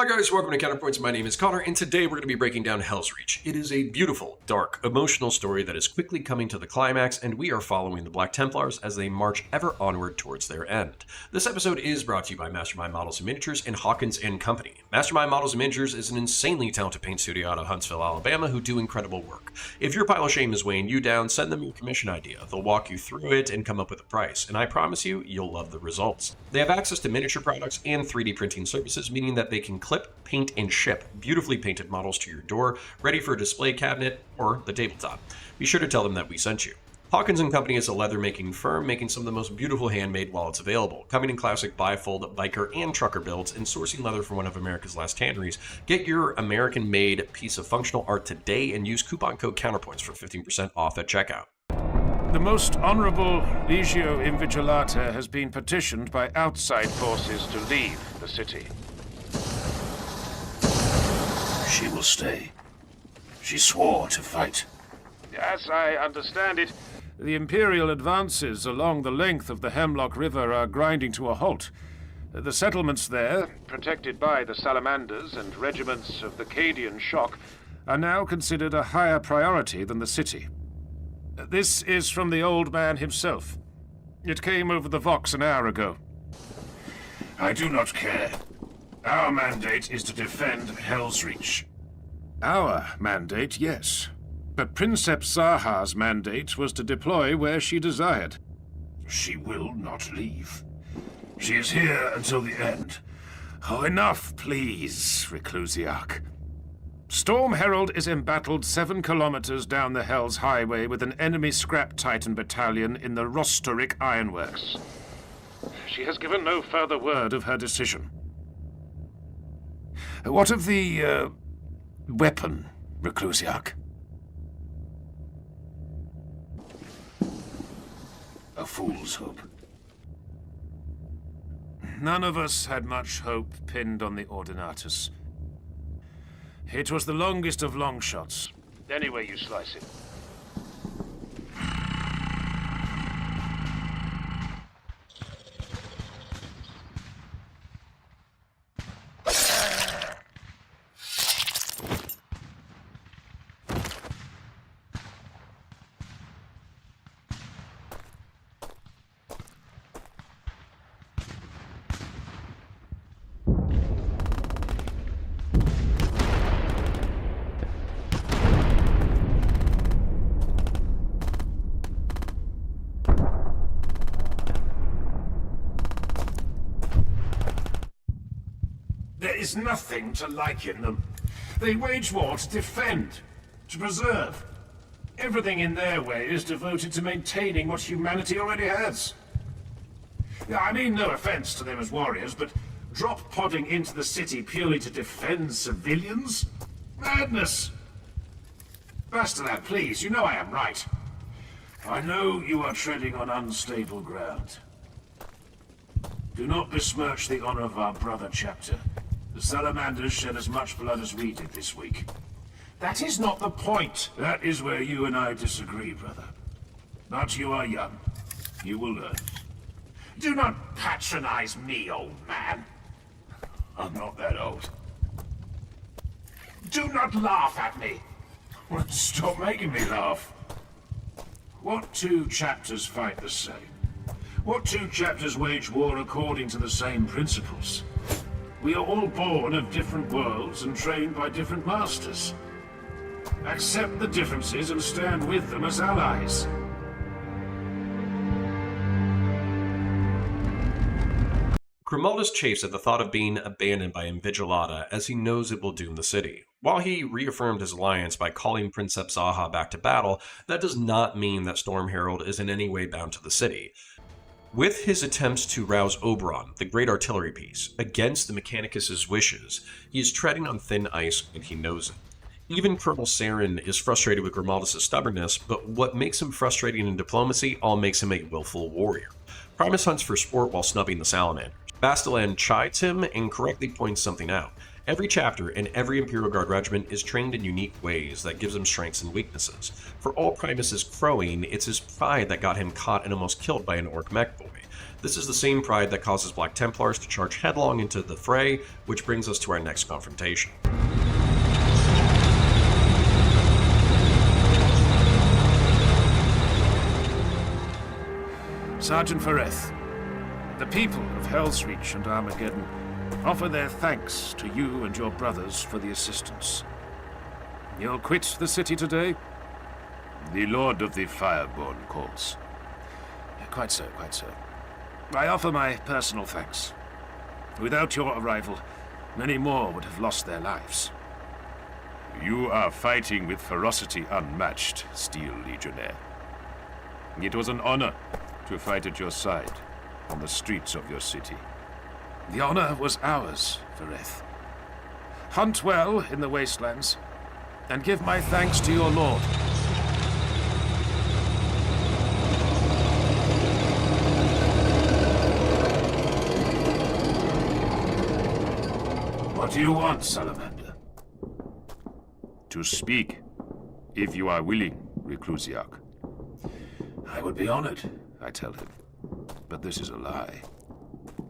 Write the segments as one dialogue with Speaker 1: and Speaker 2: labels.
Speaker 1: Hi guys, welcome to Counterpoints. My name is Connor, and today we're going to be breaking down Helsreach. It is a beautiful, dark, emotional story that is quickly coming to the climax, and we are following the Black Templars as they march ever onward towards their end. This episode is brought to you by Mastermind Models and Miniatures and Hawkins & Company. Mastermind Models and Miniatures is an insanely talented paint studio out of Huntsville, Alabama, who do incredible work. If your pile of shame is weighing you down, send them your commission idea. They'll walk you through it and come up with a price, and I promise you, you'll love the results. They have access to miniature products and 3D printing services, meaning that they can clip, paint, and ship beautifully painted models to your door, ready for a display cabinet or the tabletop. Be sure to tell them that we sent you. Hawkins & Company is a leather-making firm making some of the most beautiful handmade wallets available, coming in classic bifold, biker, and trucker builds, and sourcing leather from one of America's last tanneries. Get your American-made piece of functional art today and use coupon code COUNTERPOINTS for 15% off at checkout.
Speaker 2: The most honorable Legio Invigilata has been petitioned by outside forces to leave the city.
Speaker 3: She will stay. She swore to fight.
Speaker 2: As I understand it, the Imperial advances along the length of the Hemlock River are grinding to a halt. The settlements there, protected by the Salamanders and regiments of the Cadian Shock, are now considered a higher priority than the city. This is from the old man himself. It came over the Vox an hour ago.
Speaker 3: I do not care. Our mandate is to defend Helsreach.
Speaker 2: Our mandate, yes. But Princeps Zaha's mandate was to deploy where she desired.
Speaker 3: She will not leave. She is here until the end.
Speaker 2: Oh, enough, please, Reclusiarch. Storm Herald is embattled 7 kilometers down the Hell's Highway with an enemy scrap Titan battalion in the Rostoric Ironworks. She has given no further word of her decision. What of the, weapon, Reclusiarch?
Speaker 3: A fool's hope.
Speaker 2: None of us had much hope pinned on the Ordinatus. It was the longest of long shots, any way you slice it.
Speaker 3: There is nothing to like in them. They wage war to defend, to preserve. Everything in their way is devoted to maintaining what humanity already has. I mean no offense to them as warriors, but drop-podding into the city purely to defend civilians? Madness! Bastard, please, you know I am right. I know you are treading on unstable ground. Do not besmirch the honor of our brother chapter. The Salamanders shed as much blood as we did this week. That is not the point. That is where you and I disagree, brother. But you are young. You will learn. Do not patronize me, old man. I'm not that old. Do not laugh at me. Stop making me laugh. What 2 chapters fight the same? What 2 chapters wage war according to the same principles? We are all born of different worlds and trained by different masters. Accept the differences and stand with them as allies.
Speaker 1: Grimaldus chafes at the thought of being abandoned by Invigilata as he knows it will doom the city. While he reaffirmed his alliance by calling Princeps Zaha back to battle, that does not mean that Storm Herald is in any way bound to the city. With his attempts to rouse Oberon, the great artillery piece, against the Mechanicus' wishes, he is treading on thin ice and he knows it. Even Colonel Saren is frustrated with Grimaldus' stubbornness, but what makes him frustrating in diplomacy all makes him a willful warrior. Primus hunts for sport while snubbing the Salamanders. Bastilan chides him and correctly points something out. Every chapter and every Imperial Guard regiment is trained in unique ways that gives them strengths and weaknesses. For all Primus' crowing, it's his pride that got him caught and almost killed by an orc mech boy. This is the same pride that causes Black Templars to charge headlong into the fray, which brings us to our next confrontation.
Speaker 2: Sergeant Fereth, the people of Helsreach and Armageddon offer their thanks to you and your brothers for the assistance. You'll quit the city today?
Speaker 4: The Lord of the Fireborn calls.
Speaker 2: Quite so, quite so. I offer my personal thanks. Without your arrival, many more would have lost their lives.
Speaker 4: You are fighting with ferocity unmatched, Steel Legionnaire. It was an honor to fight at your side on the streets of your city.
Speaker 2: The honor was ours, Fereth. Hunt well in the wastelands, and give my thanks to your lord.
Speaker 3: What do you want, Salamander?
Speaker 4: To speak, if you are willing, Reclusiac.
Speaker 3: I would be honored.
Speaker 4: I tell him. But this is a lie.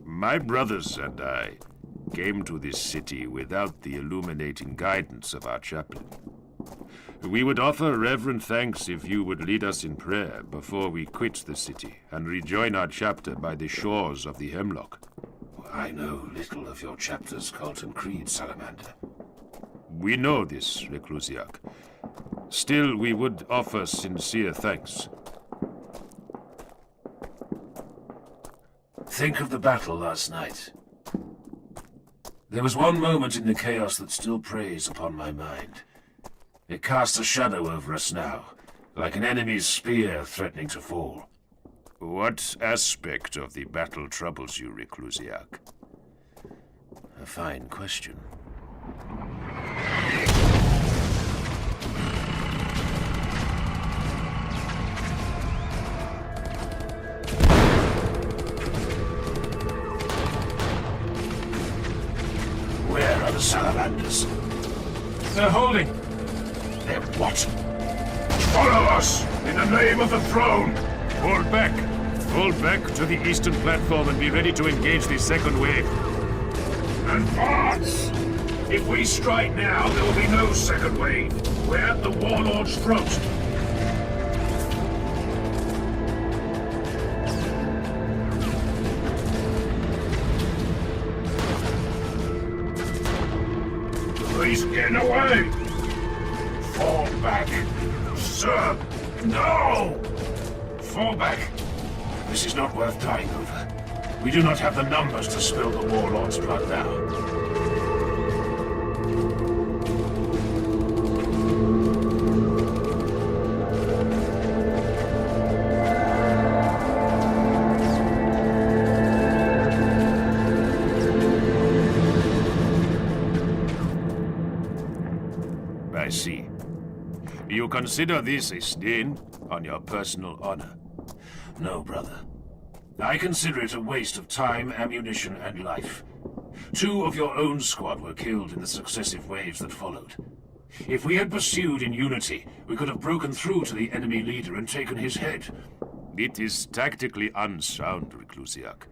Speaker 4: My brothers and I came to this city without the illuminating guidance of our chaplain. We would offer reverent thanks if you would lead us in prayer before we quit the city and rejoin our chapter by the shores of the Hemlock.
Speaker 3: I know little of your chapter's cult and creed, Salamander.
Speaker 4: We know this, Reclusiac. Still, we would offer sincere thanks.
Speaker 3: Think of the battle last night. There was one moment in the chaos that still preys upon my mind. It casts a shadow over us now, like an enemy's spear threatening to fall.
Speaker 4: What aspect of the battle troubles you, Reclusiac?
Speaker 3: A fine question. Where are the Salamanders?
Speaker 2: They're holding.
Speaker 3: They're what? Follow us, in the name of the throne!
Speaker 2: Hold back. Hold back to the eastern platform and be ready to engage the second wave.
Speaker 3: Advance! If we strike now, there will be no second wave. We're at the Warlord's throat. He's getting away! Fall back! Sir! No! Fall back! This is not worth dying over. We do not have the numbers to spill the Warlord's blood now.
Speaker 4: I see. You consider this a stain on your personal honor?
Speaker 3: No, brother. I consider it a waste of time, ammunition, and life. 2 of your own squad were killed in the successive waves that followed. If we had pursued in unity, we could have broken through to the enemy leader and taken his head.
Speaker 4: It is tactically unsound, Reclusiac.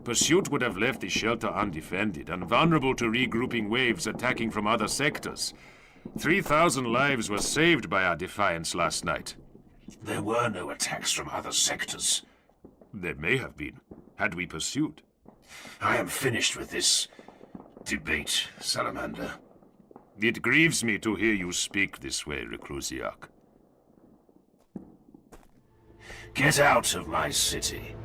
Speaker 4: Pursuit would have left the shelter undefended and vulnerable to regrouping waves attacking from other sectors. 3,000 lives were saved by our defiance last night.
Speaker 3: There were no attacks from other sectors.
Speaker 4: There may have been, had we pursued.
Speaker 3: I am finished with this debate, Salamander.
Speaker 4: It grieves me to hear you speak this way, Reclusiac.
Speaker 3: Get out of my city.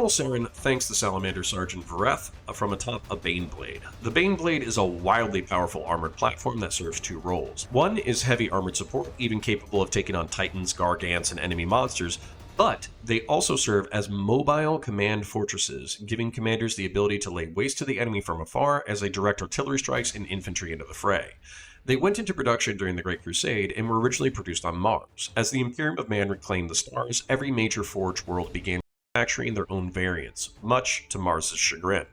Speaker 1: Colonel Saren thanks the Salamander Sergeant Vareth from atop a Baneblade. The Baneblade is a wildly powerful armored platform that serves two roles. One is heavy armored support, even capable of taking on Titans, Gargants, and enemy monsters, but they also serve as mobile command fortresses, giving commanders the ability to lay waste to the enemy from afar as they direct artillery strikes and infantry into the fray. They went into production during the Great Crusade and were originally produced on Mars. As the Imperium of Man reclaimed the stars, every major Forge world began manufacturing their own variants, much to Mars' chagrin.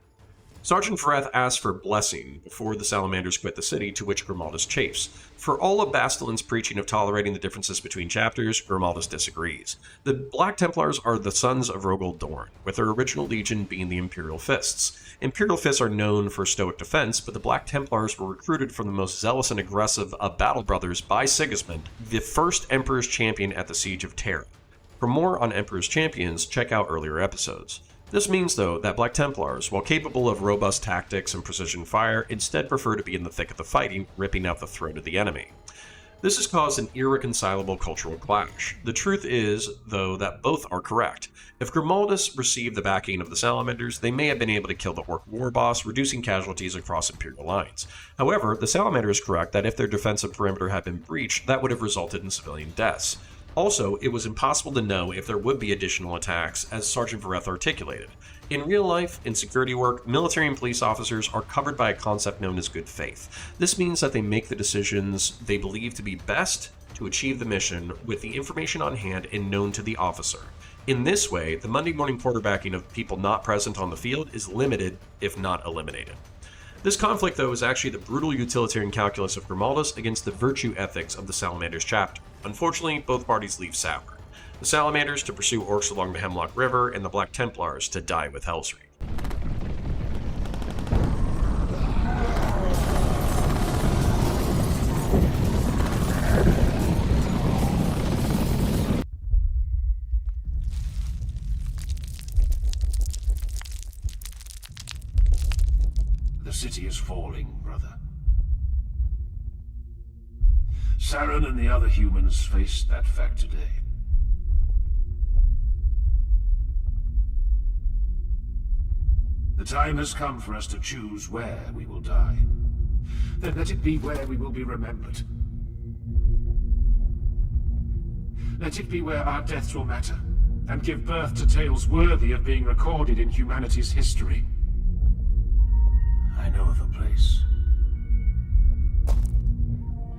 Speaker 1: Sergeant Vareth asks for blessing before the Salamanders quit the city, to which Grimaldus chafes. For all of Bastilin's preaching of tolerating the differences between chapters, Grimaldus disagrees. The Black Templars are the sons of Rogol Dorn, with their original legion being the Imperial Fists. Imperial Fists are known for stoic defense, but the Black Templars were recruited from the most zealous and aggressive of Battle Brothers by Sigismund, the first Emperor's champion at the Siege of Terra. For more on Emperor's champions, check out earlier episodes. This means, though, that Black Templars, while capable of robust tactics and precision fire, instead prefer to be in the thick of the fighting, ripping out the throat of the enemy. This has caused an irreconcilable cultural clash. The truth is, though, that both are correct. If Grimaldus received the backing of the Salamanders, they may have been able to kill the Orc war boss, reducing casualties across Imperial lines. However, the Salamander is correct that if their defensive perimeter had been breached, that would have resulted in civilian deaths. Also, it was impossible to know if there would be additional attacks, as Sergeant Vareth articulated. In real life, in security work, military and police officers are covered by a concept known as good faith. This means that they make the decisions they believe to be best to achieve the mission with the information on hand and known to the officer. In this way, the Monday morning quarterbacking of people not present on the field is limited, if not eliminated. This conflict, though, is actually the brutal utilitarian calculus of Grimaldus against the virtue ethics of the Salamanders chapter. Unfortunately, both parties leave sour. The Salamanders to pursue orcs along the Hemlock River, and the Black Templars to die with Helsreach.
Speaker 3: The city is falling, brother. Saren and the other humans faced that fact today. The time has come for us to choose where we will die. Then let it be where we will be remembered. Let it be where our deaths will matter, and give birth to tales worthy of being recorded in humanity's history. I know of a place.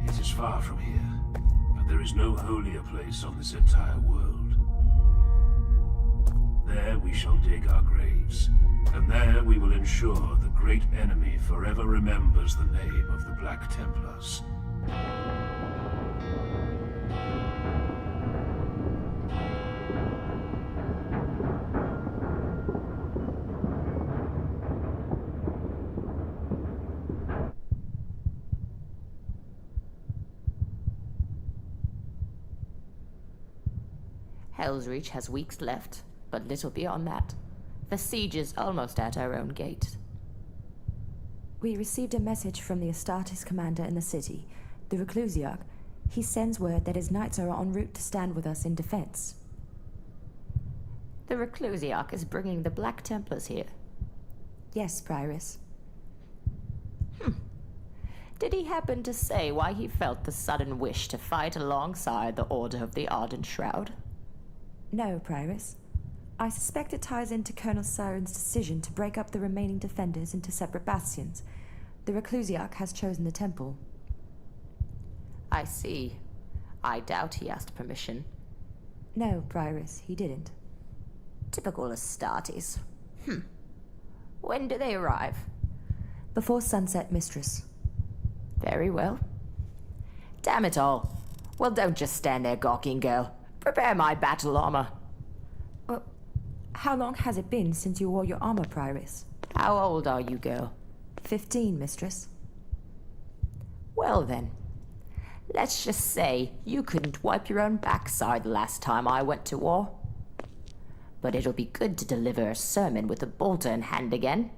Speaker 3: It is far from here, but there is no holier place on this entire world. There we shall dig our graves, and there we will ensure the great enemy forever remembers the name of the Black Templars.
Speaker 5: Helsreach has weeks left, but little beyond that. The siege is almost at our own gate.
Speaker 6: We received a message from the Astartes commander in the city, the Reclusiarch. He sends word that his knights are en route to stand with us in defense.
Speaker 5: The Reclusiarch is bringing the Black Templars here.
Speaker 6: Yes, Prioress.
Speaker 5: Did he happen to say why he felt the sudden wish to fight alongside the Order of the Argent Shroud?
Speaker 6: No, Prioress. I suspect it ties into Colonel Saren's decision to break up the remaining defenders into separate bastions. The Reclusiarch has chosen the temple.
Speaker 5: I see. I doubt he asked permission.
Speaker 6: No, Prioress, he didn't.
Speaker 5: Typical Astartes. When do they arrive?
Speaker 6: Before sunset, Mistress.
Speaker 5: Very well. Damn it all. Well, don't just stand there gawking, girl. Prepare my battle armor.
Speaker 6: Well, how long has it been since you wore your armor, Prioress?
Speaker 5: How old are you, girl?
Speaker 6: 15, Mistress.
Speaker 5: Well then. Let's just say you couldn't wipe your own backside the last time I went to war. But it'll be good to deliver a sermon with a bolter in hand again.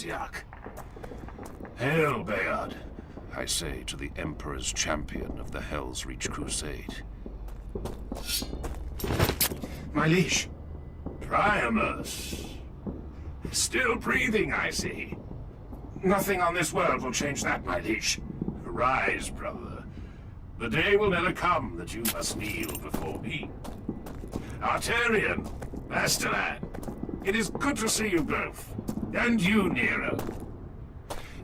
Speaker 3: Helsreach. Hail, Bayard.
Speaker 4: I say to the Emperor's champion of the Helsreach Crusade.
Speaker 3: My liege. Primus. Still breathing, I see. Nothing on this world will change that, my liege. Arise, brother. The day will never come that you must kneel before me. Arterian, Masterland, it is good to see you both. And you, Nero.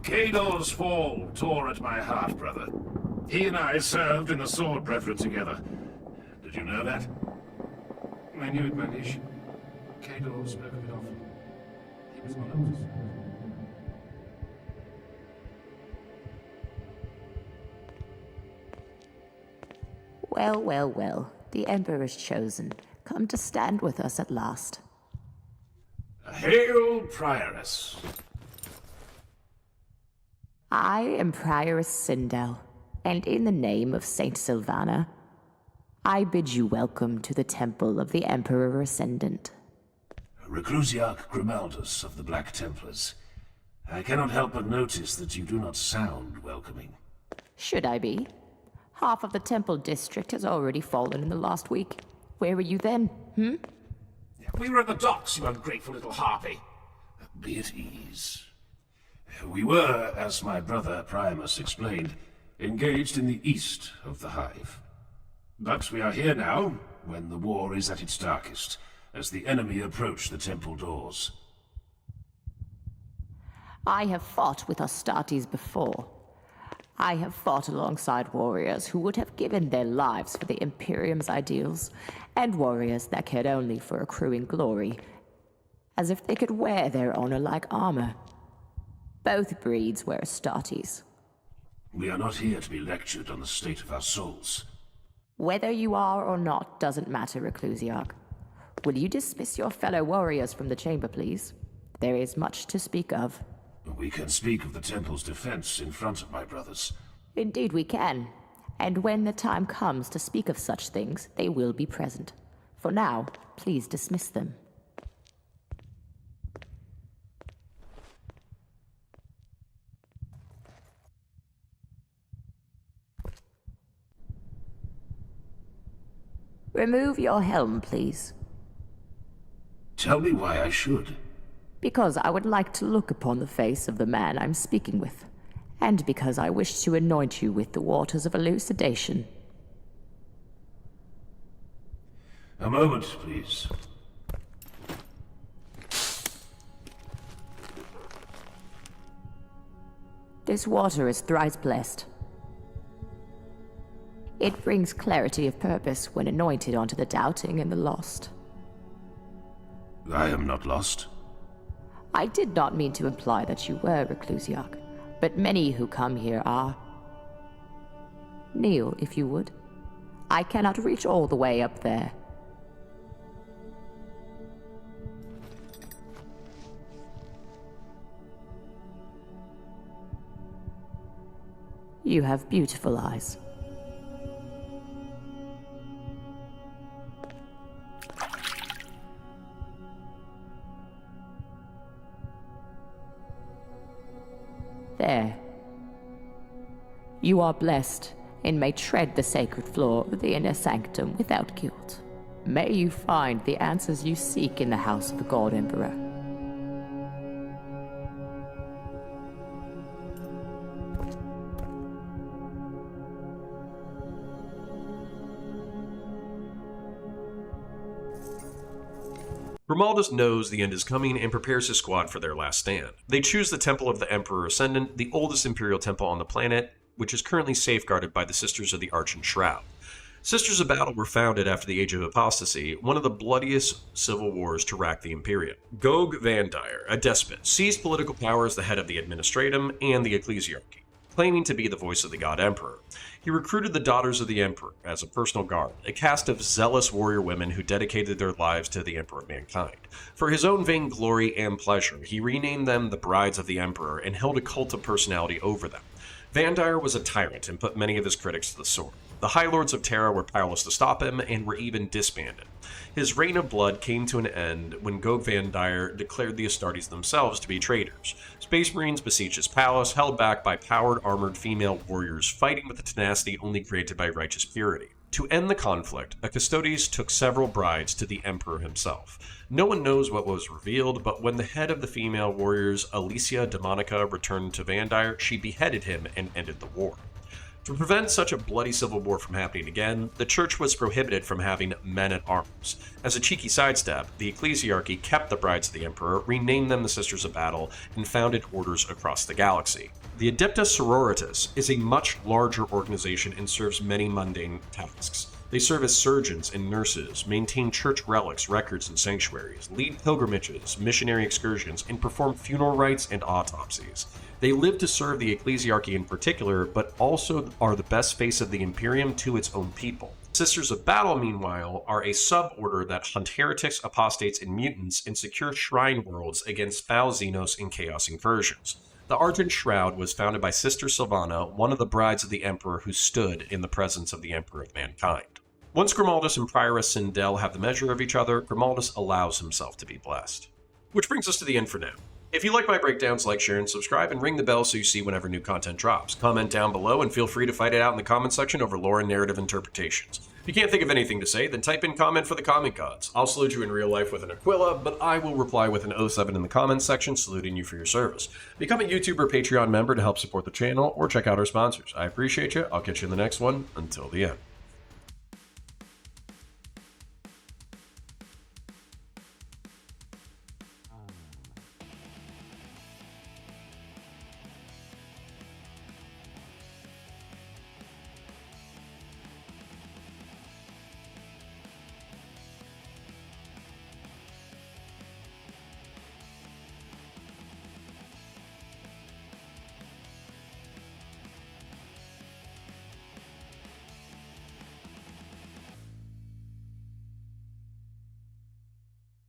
Speaker 3: Cador's fall tore at my heart, brother. He and I served in the Sword Brethren together. Did you know that?
Speaker 2: I knew it, my liege. Cador spoke of it often. He was my oldest.
Speaker 5: Well, well, well. The Emperor's chosen. Come to stand with us at last.
Speaker 3: Hail, Prioress.
Speaker 5: I am Prioress Sindel, and in the name of Saint Sylvana, I bid you welcome to the Temple of the Emperor Ascendant.
Speaker 3: Reclusiarch Grimaldus of the Black Templars. I cannot help but notice that you do not sound welcoming.
Speaker 5: Should I be? Half of the Temple District has already fallen in the last week. Where were you then,
Speaker 3: We were at the docks, you ungrateful little harpy. Be at ease. We were, as my brother Primus explained, engaged in the east of the Hive. But we are here now, when the war is at its darkest, as the enemy approach the temple doors.
Speaker 5: I have fought with Astartes before. I have fought alongside warriors who would have given their lives for the Imperium's ideals, and warriors that cared only for accruing glory, as if they could wear their honor like armor. Both breeds were Astartes.
Speaker 3: We are not here to be lectured on the state of our souls.
Speaker 5: Whether you are or not doesn't matter, Reclusiarch. Will you dismiss your fellow warriors from the chamber, please? There is much to speak of.
Speaker 3: We can speak of the temple's defense in front of my brothers.
Speaker 5: Indeed we can. And when the time comes to speak of such things, they will be present. For now, please dismiss them. Remove your helm, please.
Speaker 3: Tell me why I should.
Speaker 5: Because I would like to look upon the face of the man I'm speaking with, and because I wish to anoint you with the waters of elucidation.
Speaker 3: A moment, please.
Speaker 5: This water is thrice blessed. It brings clarity of purpose when anointed onto the doubting and the lost.
Speaker 3: I am not lost.
Speaker 5: I did not mean to imply that you were, Reclusiarch, but many who come here are. Kneel, if you would. I cannot reach all the way up there. You have beautiful eyes. There. You are blessed, and may tread the sacred floor of the inner sanctum without guilt. May you find the answers you seek in the house of the God Emperor.
Speaker 1: Grimaldus knows the end is coming and prepares his squad for their last stand. They choose the Temple of the Emperor Ascendant, the oldest imperial temple on the planet, which is currently safeguarded by the Sisters of the Argent Shroud. Sisters of Battle were founded after the Age of Apostasy, one of the bloodiest civil wars to rack the Imperium. Gog Vandire, a despot, seized political power as the head of the Administratum and the Ecclesiarchy, claiming to be the voice of the God Emperor. He recruited the Daughters of the Emperor as a personal guard, a caste of zealous warrior women who dedicated their lives to the Emperor of mankind. For his own vainglory and pleasure, he renamed them the Brides of the Emperor and held a cult of personality over them. Vandire was a tyrant and put many of his critics to the sword. The High Lords of Terra were powerless to stop him and were even disbanded. His reign of blood came to an end when Gog Van Dyer declared the Astartes themselves to be traitors. Space Marines besieged his palace, held back by powered armored female warriors fighting with a tenacity only granted by righteous purity. To end the conflict, a Custodes took several brides to the Emperor himself. No one knows what was revealed, but when the head of the female warriors, Alicia Demonica, returned to Van Dyer, she beheaded him and ended the war. To prevent such a bloody civil war from happening again, the church was prohibited from having men-at-arms. As a cheeky sidestep, the ecclesiarchy kept the brides of the emperor, renamed them the Sisters of Battle, and founded orders across the galaxy. The Adepta Sororitas is a much larger organization and serves many mundane tasks. They serve as surgeons and nurses, maintain church relics, records, and sanctuaries, lead pilgrimages, missionary excursions, and perform funeral rites and autopsies. They live to serve the ecclesiarchy in particular, but also are the best face of the Imperium to its own people. Sisters of Battle, meanwhile, are a sub-order that hunt heretics, apostates, and mutants and secure shrine worlds against foul Xenos and Chaos incursions. The Argent Shroud was founded by Sister Sylvana, one of the brides of the Emperor who stood in the presence of the Emperor of Mankind. Once Grimaldus and Prioress Sindel have the measure of each other, Grimaldus allows himself to be blessed. Which brings us to the end for now. If you like my breakdowns, like, share, and subscribe, and ring the bell so you see whenever new content drops. Comment down below and feel free to fight it out in the comment section over lore and narrative interpretations. If you can't think of anything to say, then type in comment for the comment gods. I'll salute you in real life with an Aquila, but I will reply with an 07 in the comments section saluting you for your service. Become a YouTube or Patreon member to help support the channel, or check out our sponsors. I appreciate you. I'll catch you in the next one. Until the end.